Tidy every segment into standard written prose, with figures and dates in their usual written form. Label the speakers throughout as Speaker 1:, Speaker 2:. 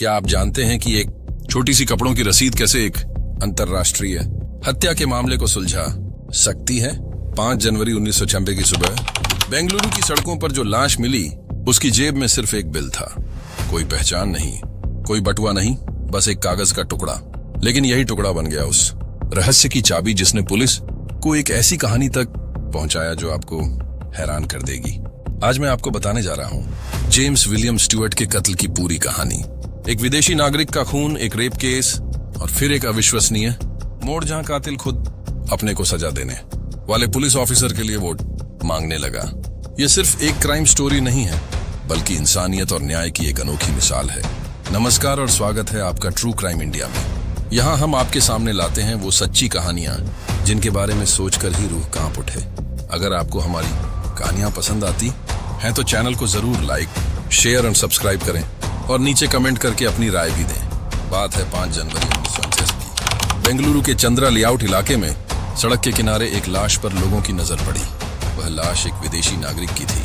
Speaker 1: क्या आप जानते हैं कि एक छोटी सी कपड़ों की रसीद कैसे एक अंतरराष्ट्रीय हत्या के मामले को सुलझा सकती है? 5 जनवरी 1996 की सुबह बेंगलुरु की सड़कों पर जो लाश मिली, उसकी जेब में सिर्फ एक बिल था। कोई पहचान नहीं, कोई बटुआ नहीं, बस एक कागज का टुकड़ा। लेकिन यही टुकड़ा बन गया उस रहस्य की चाबी जिसने पुलिस को एक ऐसी कहानी तक पहुंचाया जो आपको हैरान कर देगी। आज मैं आपको बताने जा रहा हूं जेम्स विलियम स्टुअर्ट के कत्ल की पूरी कहानी। एक विदेशी नागरिक का खून, एक रेप केस और फिर एक अविश्वसनीय मोड़ जहां कातिल खुद अपने को सजा देने वाले पुलिस ऑफिसर के लिए वोट मांगने लगा। यह सिर्फ एक क्राइम स्टोरी नहीं है, बल्कि इंसानियत और न्याय की एक अनोखी मिसाल है। नमस्कार और स्वागत है आपका ट्रू क्राइम इंडिया में। यहाँ हम आपके सामने लाते हैं वो सच्ची कहानियां जिनके बारे में सोचकर ही रूह कांप उठे। अगर आपको हमारी कहानियां पसंद आती हैं तो चैनल को जरूर लाइक, शेयर और सब्सक्राइब करें और नीचे कमेंट करके अपनी राय भी दें। बात है 5 जनवरी 1989 की। बेंगलुरु के चंद्रा लेआउट इलाके में सड़क के किनारे एक लाश पर लोगों की नजर पड़ी। वह लाश एक विदेशी नागरिक की थी।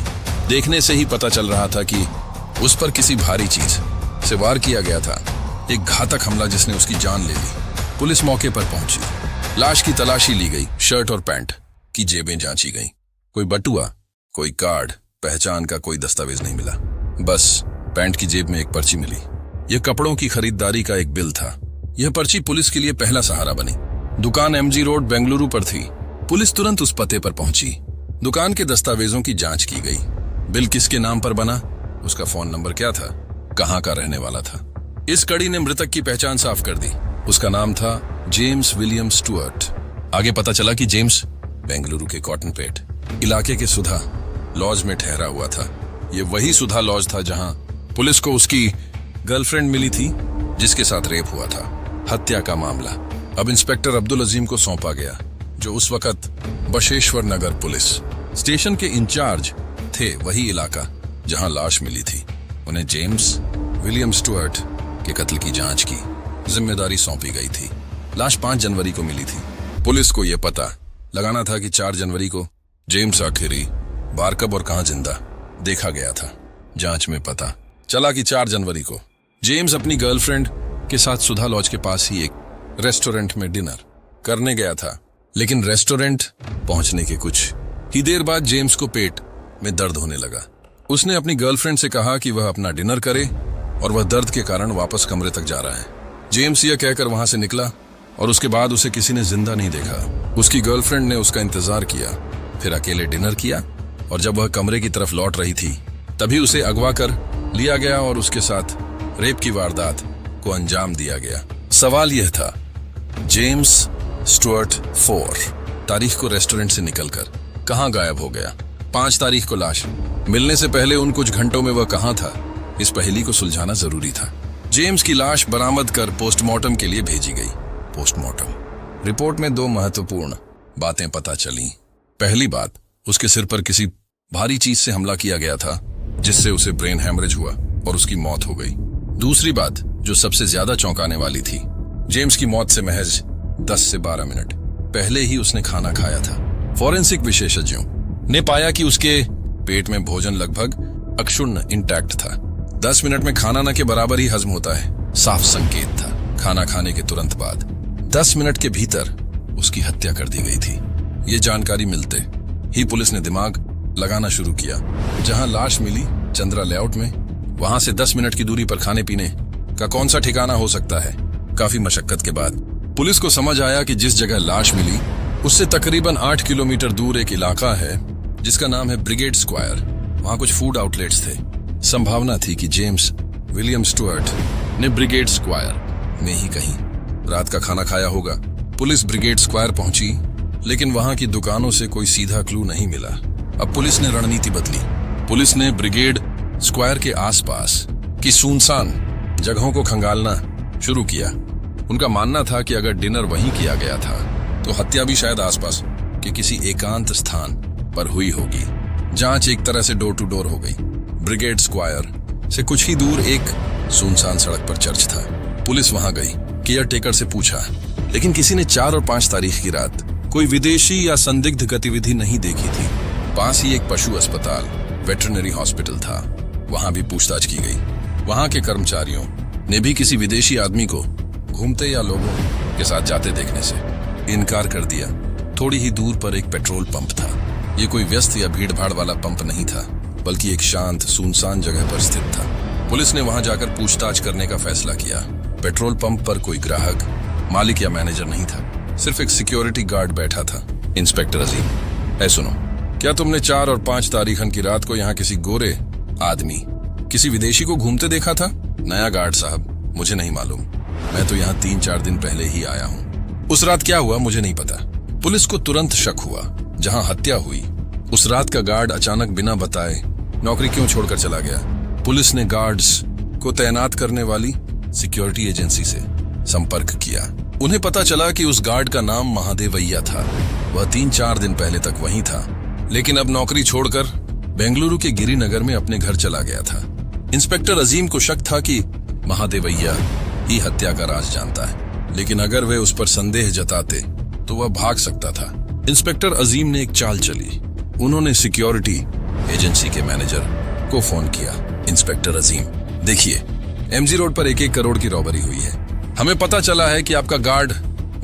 Speaker 1: देखने से ही पता चल रहा था कि उस पर किसी भारी चीज से वार किया गया था, एक घातक हमला जिसने उसकी जान ले ली। पुलिस मौके पर पहुंची, लाश की तलाशी ली गई, शर्ट और पैंट की जेबें जांची गईं। कोई बटुआ, कोई कार्ड, पहचान का कोई दस्तावेज नहीं मिला। बस पैंट की जेब में एक पर्ची मिली। यह कपड़ों की खरीदारी का एक बिल था। यह पर्ची पुलिस के लिए पहला सहारा बनी। दुकान एमजी रोड बेंगलुरु पर थी। पुलिस तुरंत उस पते पर पहुंची। दुकान के दस्तावेजों की जांच की गई। बिल किसके नाम पर बना, उसका फोन नंबर क्या था, कहां का रहने वाला था। इस कड़ी ने मृतक की पहचान साफ कर दी। उसका नाम था जेम्स विलियम स्टुअर्ट। आगे पता चला कि जेम्स बेंगलुरु के कॉटनपेट इलाके के सुधा लॉज में ठहरा हुआ था। यह वही सुधा लॉज था जहां पुलिस को उसकी गर्लफ्रेंड मिली थी जिसके साथ रेप हुआ था। हत्या का मामला अब इंस्पेक्टर अब्दुल अजीम को सौंपा गया, जो उस वक्त बशेश्वर नगर पुलिस स्टेशन के इंचार्ज थे। वही इलाका जहां लाश मिली थी। उन्हें जेम्स विलियम स्टुअर्ट के कत्ल की जांच की जिम्मेदारी सौंपी गई थी। लाश 5 जनवरी को मिली थी। पुलिस को यह पता लगाना था कि 4 जनवरी को जेम्स आखिरी बार कब और कहां जिंदा देखा गया था। जांच में पता चला कि 4 जनवरी को जेम्स अपनी गर्लफ्रेंड के साथ सुधा लॉज के पास ही एक रेस्टोरेंट में डिनर करने गया था। लेकिन रेस्टोरेंट पहुंचने के कुछ ही देर बाद जेम्स को पेट में दर्द होने लगा। उसने अपनी गर्लफ्रेंड से कहा कि वह अपना डिनर करे और वह दर्द के कारण वापस कमरे तक जा रहा है। जेम्स यह कहकर वहां से निकला और उसके बाद उसे किसी ने जिंदा नहीं देखा। उसकी गर्लफ्रेंड ने उसका इंतजार किया, फिर अकेले डिनर किया और जब वह कमरे की तरफ लौट रही थी तभी उसे अगवा कर लिया गया और उसके साथ रेप की वारदात को अंजाम दिया गया। सवाल यह था, जेम्स स्टुअर्ट 4 तारीख को रेस्टोरेंट से निकलकर कहां गायब हो गया? 5 तारीख को लाश मिलने से पहले उन कुछ घंटों में वह कहां था? इस पहेली को सुलझाना जरूरी था। जेम्स की लाश बरामद कर पोस्टमार्टम के लिए भेजी गई। पोस्टमार्टम रिपोर्ट में 2 महत्वपूर्ण बातें पता चली। पहली बात, उसके सिर पर किसी भारी चीज से हमला किया गया था जिससे उसे ब्रेन हैमरेज हुआ और उसकी मौत हो गई। दूसरी बात जो सबसे ज्यादा चौंकाने वाली थी, जेम्स की मौत से महज 10 से 12 मिनट पहले ही उसने खाना खाया था। फॉरेंसिक विशेषज्ञों ने पाया कि उसके पेट में भोजन लगभग अक्षुण्ण इंटैक्ट था। 10 मिनट में खाना न के बराबर ही हजम होता है, साफ संकेत था खाना खाने के तुरंत बाद 10 मिनट के भीतर उसकी हत्या कर दी गई थी। ये जानकारी मिलते ही पुलिस ने दिमाग लगाना शुरू किया। जहां लाश मिली चंद्रा लेआउट में, वहां से 10 मिनट की दूरी पर खाने पीने का कौन सा ठिकाना हो सकता है? काफी मशक्कत के बाद पुलिस को समझ आया कि जिस जगह लाश मिली उससे तकरीबन 8 किलोमीटर दूर एक इलाका है जिसका नाम है ब्रिगेड स्क्वायर। वहां कुछ फूड आउटलेट्स थे। संभावना थी कि जेम्स विलियम स्टुअर्ट ने ब्रिगेड स्क्वायर में ही कहीं रात का खाना खाया होगा। पुलिस ब्रिगेड स्क्वायर पहुंची, लेकिन वहां की दुकानों से कोई सीधा क्लू नहीं मिला। अब पुलिस ने रणनीति बदली। पुलिस ने ब्रिगेड स्क्वायर के आसपास की सुनसान जगहों को खंगालना शुरू किया। उनका मानना था कि अगर डिनर वहीं किया गया था तो हत्या भी शायद आसपास के किसी एकांत स्थान पर हुई होगी। जांच एक तरह से डोर टू डोर हो गई। ब्रिगेड स्क्वायर से कुछ ही दूर एक सुनसान सड़क पर चर्च था। पुलिस वहां गई, केयर टेकर से पूछा, लेकिन किसी ने 4 और 5 तारीख की रात कोई विदेशी या संदिग्ध गतिविधि नहीं देखी थी। पास ही एक पशु अस्पताल, वेटरनरी हॉस्पिटल था। वहां भी पूछताछ की गई। वहां के कर्मचारियों ने भी किसी विदेशी आदमी को घूमते या लोगों के साथ जाते देखने से इनकार कर दिया। थोड़ी ही दूर पर एक पेट्रोल पंप था। ये कोई व्यस्त या भीड़-भाड़ वाला पंप नहीं था, बल्कि एक शांत सुनसान जगह पर स्थित था। पुलिस ने वहां जाकर पूछताछ करने का फैसला किया। पेट्रोल पंप पर कोई ग्राहक, मालिक या मैनेजर नहीं था, सिर्फ एक सिक्योरिटी गार्ड बैठा था। इंस्पेक्टर अजीम, ऐ सुनो, क्या तुमने 4 और 5 तारीखन की रात को यहाँ किसी गोरे आदमी, किसी विदेशी को घूमते देखा था? नया गार्ड साहब, मुझे नहीं मालूम, मैं तो यहाँ 3-4 दिन पहले ही आया हूँ। उस रात क्या हुआ मुझे नहीं पता। पुलिस को तुरंत शक हुआ। जहाँ हत्या हुई उस रात का गार्ड अचानक बिना बताए नौकरी क्यों छोड़कर चला गया? पुलिस ने गार्ड्स को तैनात करने वाली सिक्योरिटी एजेंसी से संपर्क किया। उन्हें पता चला कि उस गार्ड का नाम महादेवैया था। वह 3-4 दिन पहले तक वहीं था, लेकिन अब नौकरी छोड़कर बेंगलुरु के गिरिनगर में अपने घर चला गया था। इंस्पेक्टर अजीम को शक था कि महादेवैया ही हत्या का राज जानता है, लेकिन अगर वे उस पर संदेह जताते तो वह भाग सकता था। इंस्पेक्टर अजीम ने एक चाल चली। उन्होंने सिक्योरिटी एजेंसी के मैनेजर को फोन किया। इंस्पेक्टर अजीम, देखिए, एमजी रोड पर 1-1 करोड़ की रॉबरी हुई है। हमें पता चला है कि आपका गार्ड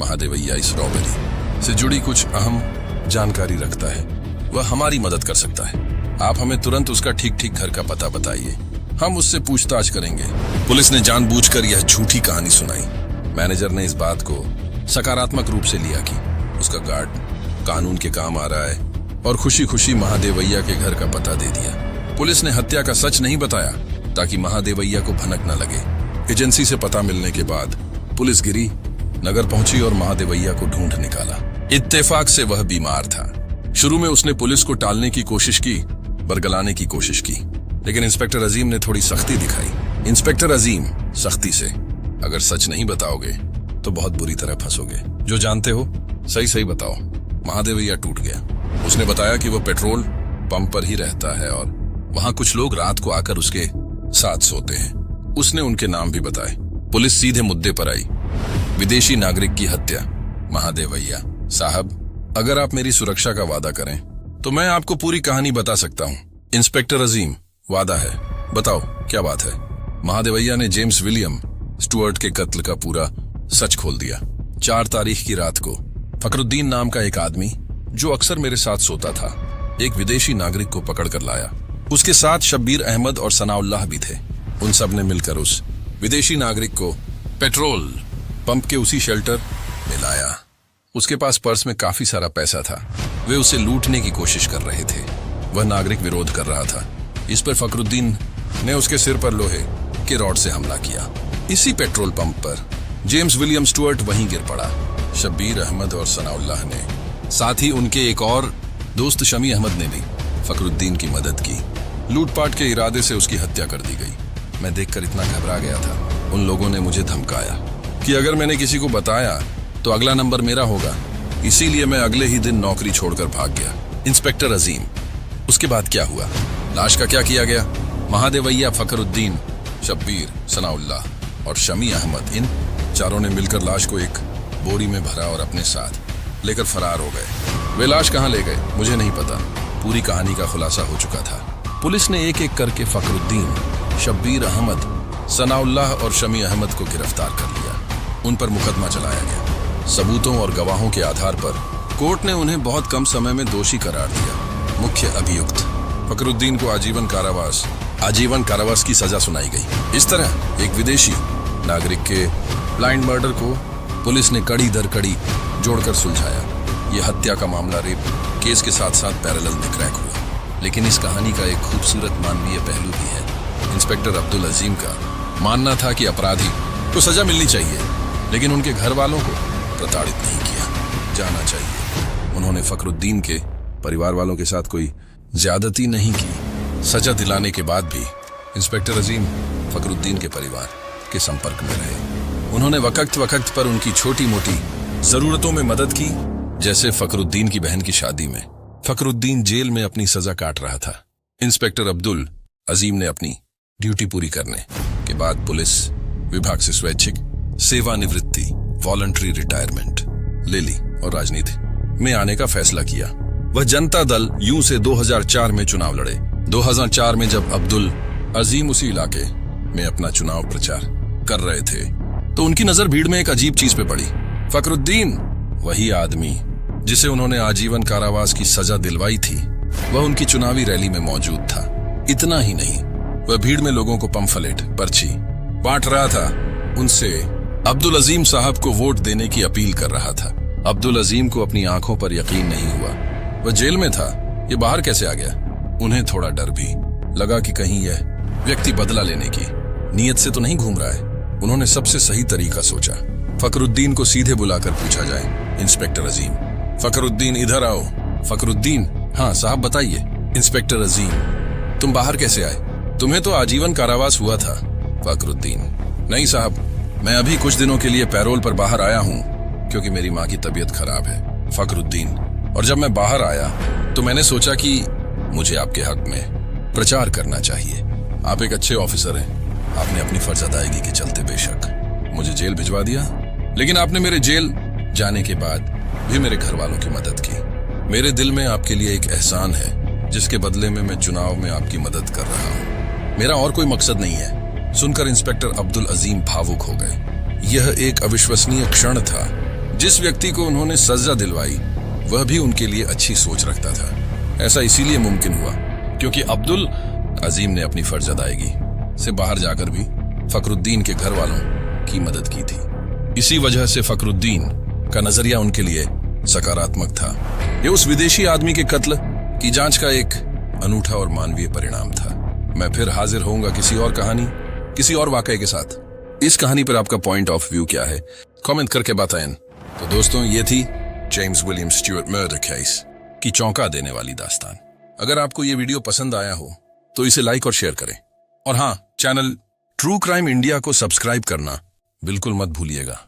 Speaker 1: महादेवैया इस रॉबरी से जुड़ी कुछ अहम जानकारी रखता है। वह हमारी मदद कर सकता है। आप हमें तुरंत उसका ठीक घर का पता बताइए, हम उससे पूछताछ करेंगे। पुलिस ने जानबूझकर यह झूठी कहानी सुनाई। मैनेजर ने इस बात को सकारात्मक रूप से लिया कि उसका गार्ड कानून के काम आ रहा है, और खुशी खुशी महादेवैया के घर का पता दे दिया। पुलिस ने हत्या का सच नहीं बताया ताकि महादेवैया को भनक न लगे। एजेंसी से पता मिलने के बाद पुलिस गिरी नगर पहुंची और महादेवैया को ढूंढ निकाला। इत्तेफाक से वह बीमार था। शुरू में उसने पुलिस को टालने की कोशिश की, बरगलाने की कोशिश की, लेकिन इंस्पेक्टर अजीम ने थोड़ी सख्ती दिखाई। इंस्पेक्टर अजीम, सख्ती से, अगर सच नहीं बताओगे तो बहुत बुरी तरह फंसोगे। जो जानते हो सही बताओ। महादेवैया टूट गया। उसने बताया कि वह पेट्रोल पंप पर ही रहता है और वहां कुछ लोग रात को आकर उसके साथ सोते हैं। उसने उनके नाम भी बताए। पुलिस सीधे मुद्दे पर आई। विदेशी नागरिक की हत्या। महादेवैया साहब, अगर आप मेरी सुरक्षा का वादा करें तो मैं आपको पूरी कहानी बता सकता हूँ। इंस्पेक्टर अजीम, वादा है, बताओ क्या बात है? महादेवैया ने जेम्स विलियम स्टुअर्ट के कत्ल का पूरा सच खोल दिया। 4 तारीख की रात को फकरुद्दीन नाम का एक आदमी, जो अक्सर मेरे साथ सोता था, एक विदेशी नागरिक को पकड़ कर लाया। उसके साथ शब्बीर अहमद और सनाउल्लाह भी थे। उन सब ने मिलकर उस विदेशी नागरिक को पेट्रोल पंप के उसी शेल्टर में लाया। उसके पास पर्स में काफी सारा पैसा था। वे उसे लूटने की कोशिश कर रहे थे। वह नागरिक विरोध कर रहा था। इस पर फकरुद्दीन ने उसके सिर पर लोहे के रॉड से हमला किया। इसी पेट्रोल पंप पर जेम्स विलियम स्टुअर्ट वहीं गिर पड़ा। शब्बीर अहमद और सनाउल्लाह ने, साथ ही उनके एक और दोस्त शमी अहमद ने भी फकरुद्दीन की मदद की। लूटपाट के इरादे से उसकी हत्या कर दी गई। मैं देखकर इतना घबरा गया था। उन लोगों ने मुझे धमकाया कि अगर मैंने किसी को बताया तो अगला नंबर मेरा होगा। इसीलिए मैं अगले ही दिन नौकरी छोड़कर भाग गया। इंस्पेक्टर अजीम, उसके बाद क्या हुआ? लाश का क्या किया गया? महादेवैया, फकरुद्दीन, शब्बीर, सनाउल्लाह और शमी अहमद, इन चारों ने मिलकर लाश को एक बोरी में भरा और अपने साथ लेकर फरार हो गए। वे लाश कहाँ ले गए मुझे नहीं पता। पूरी कहानी का खुलासा हो चुका था। पुलिस ने एक एक करके फकरुद्दीन, शब्बीर अहमद, सनाउल्लाह और शमी अहमद को गिरफ्तार कर लिया। उन पर मुकदमा चलाया गया। सबूतों और गवाहों के आधार पर कोर्ट ने उन्हें बहुत कम समय में दोषी करार दिया। मुख्य अभियुक्त फकरुद्दीन को आजीवन कारावास की सजा सुनाई गई। इस तरह एक विदेशी नागरिक के ब्लाइंड मर्डर को पुलिस ने कड़ी दर कड़ी जोड़कर सुलझाया। यह हत्या का मामला रेप केस के साथ साथ पैरेलल में क्रैक हुआ। लेकिन इस कहानी का एक खूबसूरत मानवीय पहलू भी है। इंस्पेक्टर अब्दुल अजीम का मानना था कि अपराधी को सजा मिलनी चाहिए, लेकिन उनके घर वालों को प्रताड़ित नहीं किया जाना चाहिए। उन्होंने फकरुद्दीन के परिवार वालों के साथ कोई ज्यादती नहीं की। सजा दिलाने के बाद भी इंस्पेक्टर अजीम फकरुद्दीन के परिवार के संपर्क में रहे। उन्होंने वक्त पर उनकी छोटी मोटी जरूरतों में मदद की, जैसे फकरुद्दीन की बहन की शादी में। फकरुद्दीन जेल में अपनी सजा काट रहा था। इंस्पेक्टर अब्दुल अजीम ने अपनी ड्यूटी पूरी करने के बाद पुलिस विभाग से स्वैच्छिक सेवानिवृत्ति, वॉलंटरी रिटायरमेंट ले ली और राजनीति में आने का फैसला किया। वह जनता दल यूं से 2004 में चुनाव लड़े। 2004 में जब अब्दुल अजीम उसी इलाके में अपना चुनाव प्रचार कर रहे थे तो उनकी नजर भीड़ में एक अजीब चीज पे पड़ी। फखरुद्दीन, वही आदमी जिसे उन्होंने आजीवन कारावास की सजा दिलवाई थी, वह उनकी चुनावी रैली में मौजूद था। इतना ही नहीं, वह भीड़ में लोगों को पंफलेट, पर्ची बांट रहा था। उनसे अब्दुल अजीम साहब को वोट देने की अपील कर रहा था। अब्दुल अजीम को अपनी आंखों पर यकीन नहीं हुआ। वह जेल में था, ये बाहर कैसे आ गया? उन्हें थोड़ा डर भी लगा कि कहीं यह व्यक्ति बदला लेने की नीयत से तो नहीं घूम रहा है। उन्होंने सबसे सही तरीका सोचा, फखरुद्दीन को सीधे बुलाकर पूछा जाए, इंस्पेक्टर अजीम, फखरुद्दीन इधर आओ। फखरुद्दीन, हाँ साहब बताइए। इंस्पेक्टर अजीम, तुम बाहर कैसे आए? तुम्हें तो आजीवन कारावास हुआ था। फखरुद्दीन, नहीं साहब, मैं अभी कुछ दिनों के लिए पैरोल पर बाहर आया हूँ क्योंकि मेरी माँ की तबीयत खराब है। फखरुद्दीन, और जब मैं बाहर आया तो मैंने सोचा कि मुझे आपके हक में प्रचार करना चाहिए। आप एक अच्छे ऑफिसर हैं, आपने अपनी फर्ज अदायगी के चलते बेशक मुझे जेल भिजवा दिया, लेकिन आपने मेरे जेल जाने के बाद भी मेरे घर वालों की मदद की। मेरे दिल में आपके लिए एक एहसान है जिसके बदले में मैं चुनाव में आपकी मदद कर रहा हूँ। मेरा और कोई मकसद नहीं है। सुनकर इंस्पेक्टर अब्दुल अजीम भावुक हो गए। यह एक अविश्वसनीय क्षण था। जिस व्यक्ति को उन्होंने सजा दिलवाई वह भी उनके लिए अच्छी सोच रखता था। ऐसा इसीलिए मुमकिन हुआ क्योंकि अब्दुल अजीम ने अपनी फर्ज अदायगी से बाहर जाकर भी फखरुद्दीन के घर वालों की मदद की थी। इसी वजह से फखरुद्दीन का नजरिया उनके लिए सकारात्मक था। यह उस विदेशी आदमी के कत्ल की जांच का एक अनूठा और मानवीय परिणाम था। मैं फिर हाजिर होऊंगा किसी और कहानी, किसी और वाकये के साथ। इस कहानी पर आपका पॉइंट ऑफ व्यू क्या है, कमेंट करके बताएं। तो दोस्तों, ये थी James William Stuart murder case की चौंका देने वाली दास्तान। अगर आपको ये वीडियो पसंद आया हो तो इसे लाइक और शेयर करें, और हाँ, चैनल ट्रू क्राइम इंडिया को सब्सक्राइब करना बिल्कुल मत भूलिएगा,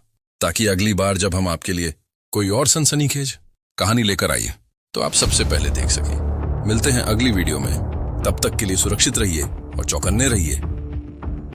Speaker 1: ताकि अगली बार जब हम आपके लिए कोई और सनसनीखेज कहानी लेकर आइए तो आप सबसे पहले देख सकें। मिलते हैं अगली वीडियो में, तब तक के लिए सुरक्षित रहिए और चौकन्ने रहिए।